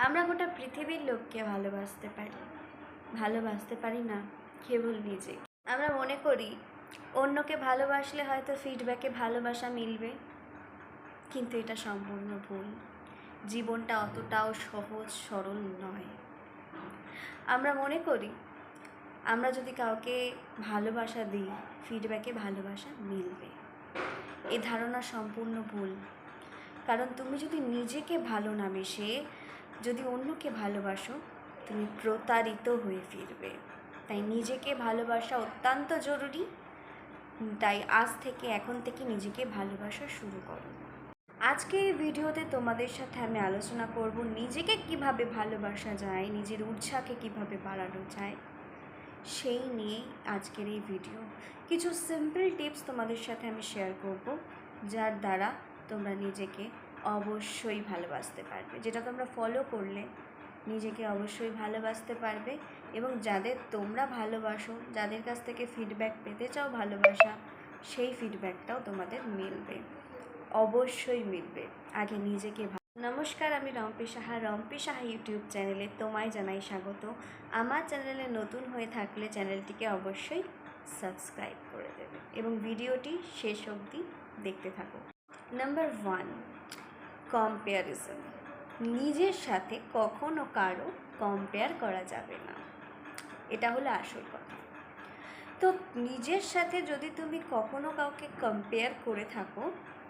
আমরা গোটা পৃথিবীর লোককে ভালোবাসতে পারি না কেবল নিজে। আমরা মনে করি অন্যকে ভালোবাসলে হয়তো ফিডব্যাকে ভালোবাসা মিলবে, কিন্তু এটা সম্পূর্ণ ভুল। জীবনটা অতটাও সহজ সরল নয়। আমরা মনে করি আমরা যদি কাউকে ভালোবাসা দিই ফিডব্যাকে ভালোবাসা মিলবে। এই ধারণা সম্পূর্ণ ভুল। কারণ তুমি যদি নিজেকে ভালো না বেসে যদি অন্যকে ভালোবাসো, তুমি প্রতারিত হয়ে ফিরবে। তাই নিজেকে ভালোবাসা অত্যন্ত জরুরি। তাই এখন থেকে নিজেকে ভালোবাসা শুরু করো। আজকে এই ভিডিওতে তোমাদের সাথে আমি আলোচনা করব নিজেকে কিভাবে ভালোবাসা যায়, নিজের উৎসাহকে কিভাবে বাড়ানো যায়, সেই নিয়ে আজকের এই ভিডিও। কিছু সিম্পল টিপস তোমাদের সাথে আমি শেয়ার করব, যার দ্বারা তোমরা নিজেকে অবশ্যই ভালোবাসতে পারবে, যেটা তোমরা ফলো করলে নিজেকে অবশ্যই ভালোবাসতে পারবে। এবং যাদের তোমরা ভালোবাসো, যাদের কাছ থেকে ফিডব্যাক পেতে চাও ভালোবাসা, সেই ফিডব্যাকটাও তোমাদের মিলবে, অবশ্যই মিলবে। আগে নিজেকে নমস্কার, আমি রম্পি সাহা ইউটিউব চ্যানেলে তোমায় জানাই স্বাগত। আমার চ্যানেলে নতুন হয়ে থাকলে চ্যানেলটিকে অবশ্যই সাবস্ক্রাইব করে দেবে এবং ভিডিওটি শেষ অবধি দেখতে থাকো। নাম্বার 1, কম্পেয়ারিজন। নিজের সাথে কখনো কারো কম্পেয়ার করা যাবে না, এটা হলো আসল কথা। তো নিজের সাথে যদি তুমি কখনো কাউকে কম্পেয়ার করে থাকো,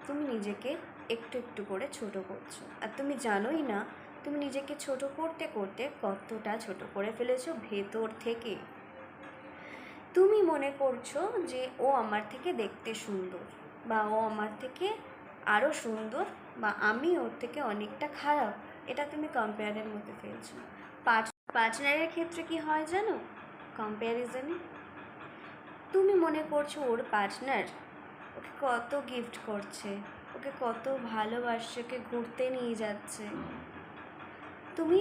তুমি নিজেকে একটু একটু করে ছোট করছো, আর তুমি জানোই না তুমি নিজেকে ছোট করতে করতে কতটা ছোট করে ফেলেছো ভেতর থেকে। তুমি মনে করছো যে ও আমার থেকে দেখতে সুন্দর, বা ও আমার থেকে আরও সুন্দর, বা আমি ওর থেকে অনেকটা খারাপ। এটা তুমি কম্পেয়ারের মধ্যে ফেলছো। পার্টনারের ক্ষেত্রে কি হয় জানো? কম্প্যারিজনে তুমি মনে করছো ওর পার্টনার ওকে কত গিফট করছে, ওকে কত ভালোবাসছে, ওকে ঘুরতে নিয়ে যাচ্ছে। তুমি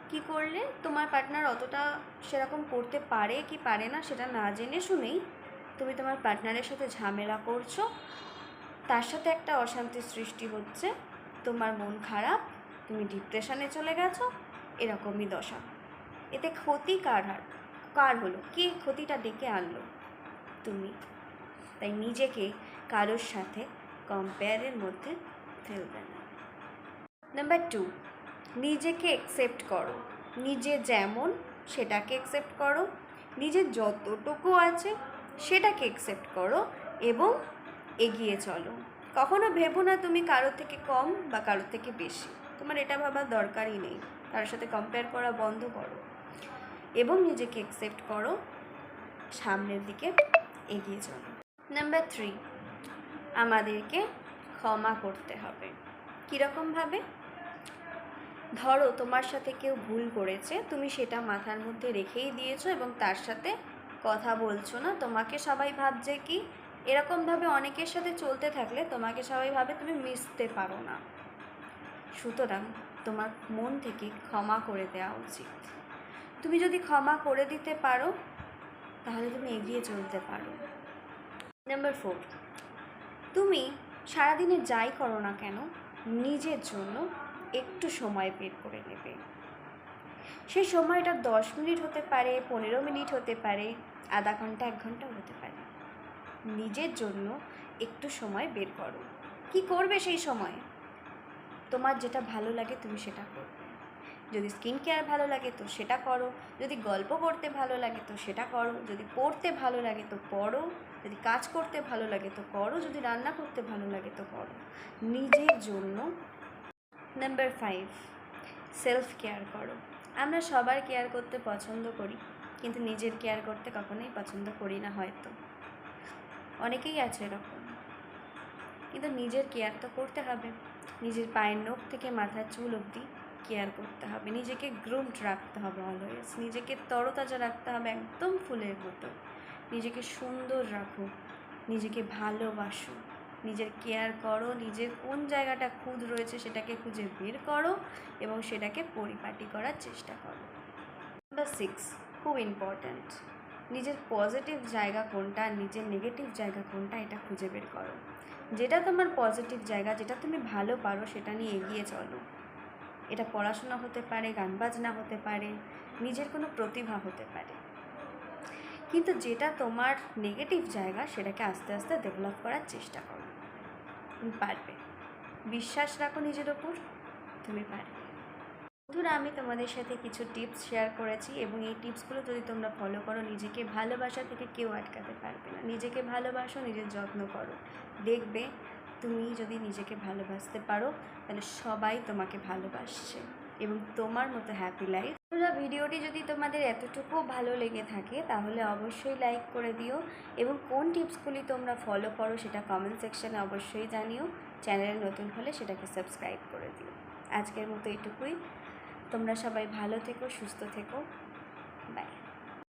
কি করলে? তোমার পার্টনার অতটা সেরকম করতে পারে কি পারে না সেটা না জেনে শুনেই তুমি তোমার পার্টনারের সাথে ঝামেলা করছো, তার সাথে একটা অশান্তির সৃষ্টি হচ্ছে, তোমার মন খারাপ, তুমি ডিপ্রেশনে চলে গেছো। এরকমই দশা। এতে ক্ষতি কার হলো? কে ক্ষতিটা ডেকে আনলো? তুমি। তাই নিজেকে কারোর সাথে কম্পেয়ারের মধ্যে ফেলবে না। নাম্বার 2, নিজেকে অ্যাকসেপ্ট করো। নিজে যেমন সেটাকে অ্যাকসেপ্ট করো, নিজের যতটুকু আছে সেটাকে অ্যাকসেপ্ট করো এবং এগিয়ে চলো। কখনো ভেবো না তুমি কারোর থেকে কম বা কারোর থেকে বেশি। তোমার এটা ভাবার দরকারই নেই। কারোর সাথে কম্পেয়ার করা বন্ধ করো এবং নিজেকে অ্যাকসেপ্ট করো, সামনের দিকে এগিয়ে চলো। নাম্বার 3, আমাদেরকে ক্ষমা করতে হবে। কীরকমভাবে? ধরো তোমার সাথে কেউ ভুল করেছে, তুমি সেটা মাথার মধ্যে রেখেই দিয়েছো এবং তার সাথে কথা বলছো না। তোমাকে সবাই ভাবছে কি, এরকমভাবে অনেকের সাথে চলতে থাকলে তোমাকে সবাই ভাবে তুমি মিশতে পারো না। সুতরাং তোমার মন থেকে ক্ষমা করে দেওয়া উচিত। তুমি যদি ক্ষমা করে দিতে পারো তাহলে তুমি এগিয়ে চলতে পারো। নাম্বার 4, তুমি সারাদিনে যাই করো না কেন নিজের জন্য একটু সময় বের করে নেবে। সেই সময়টা 10 মিনিট হতে পারে, 15 মিনিট হতে পারে, আধা ঘন্টা 1 ঘন্টাও হতে পারে। নিজের জন্য একটু সময় বের করো। কি করবে সেই সময়? তোমার যেটা ভালো লাগে তুমি সেটা করবে। যদি স্কিন কেয়ার ভালো লাগে তো সেটা করো, যদি গল্প করতে ভালো লাগে তো সেটা করো, যদি পড়তে ভালো লাগে তো পড়ো, যদি কাজ করতে ভালো লাগে তো করো, যদি রান্না করতে ভালো লাগে তো করো নিজের জন্য। নাম্বার 5, সেলফ কেয়ার করো। আমরা সবার কেয়ার করতে পছন্দ করি, কিন্তু নিজের কেয়ার করতে কখনোই পছন্দ করি না। হয়তো অনেকেই আছে এরকম, কিন্তু নিজের কেয়ার তো করতে হবে। নিজের পায়ের নখ থেকে মাথার চুল অবধি কেয়ার করতে হবে। নিজেকে গ্রুমড রাখতে হবে অলওয়েজ। নিজেকে তরতাজা রাখতে হবে, একদম ফুলের মতো। নিজেকে সুন্দর রাখো, নিজেকে ভালোবাসো, নিজের কেয়ার করো। নিজের কোন জায়গাটা খুঁত রয়েছে সেটাকে খুঁজে বের করো এবং সেটাকে পরিপাটি করার চেষ্টা করো। নাম্বার 6, খুব ইম্পর্ট্যান্ট, নিজের পজিটিভ জায়গা কোনটা, নিজের নেগেটিভ জায়গা কোনটা, এটা খুঁজে বের করো। যেটা তোমার পজিটিভ জায়গা, যেটা তুমি ভালো পারো সেটা নিয়ে এগিয়ে চলো এটা পড়াশোনা হতে পারে, গান বাজনা হতে পারে, নিজের কোনো প্রতিভা হতে পারে। কিন্তু যেটা তোমার নেগেটিভ জায়গা সেটাকে আস্তে আস্তে ডেভেলপ করার চেষ্টা করো। তুমি পারবে, বিশ্বাস রাখো নিজের ওপর, তুমি পারবে। বন্ধুরা, আমি তোমাদের সাথে কিছু টিপস শেয়ার করেছি এবং এই টিপসগুলো যদি তোমরা ফলো করো, নিজেকে ভালোবাসা থেকে কেউ আটকাতে পারবে না। নিজেকে ভালোবাসো, নিজের যত্ন করো, দেখবে তুমি যদি নিজেকে ভালোবাসতে পারো তাহলে সবাই তোমাকে ভালোবাসছে এবং তোমার মতো হ্যাপি লাইফ। ভিডিওটি যদি তোমাদের এতটুকু ভালো লেগে থাকে তাহলে অবশ্যই লাইক করে দিও এবং কোন টিপসগুলি তোমরা ফলো করো সেটা কমেন্ট সেকশানে অবশ্যই জানিও। চ্যানেল নতুন হলে সেটাকে সাবস্ক্রাইব করে দিও। আজকের মতো এটুকুই। তোমরা সবাই ভালো থেকো, সুস্থ থেকো, বাই।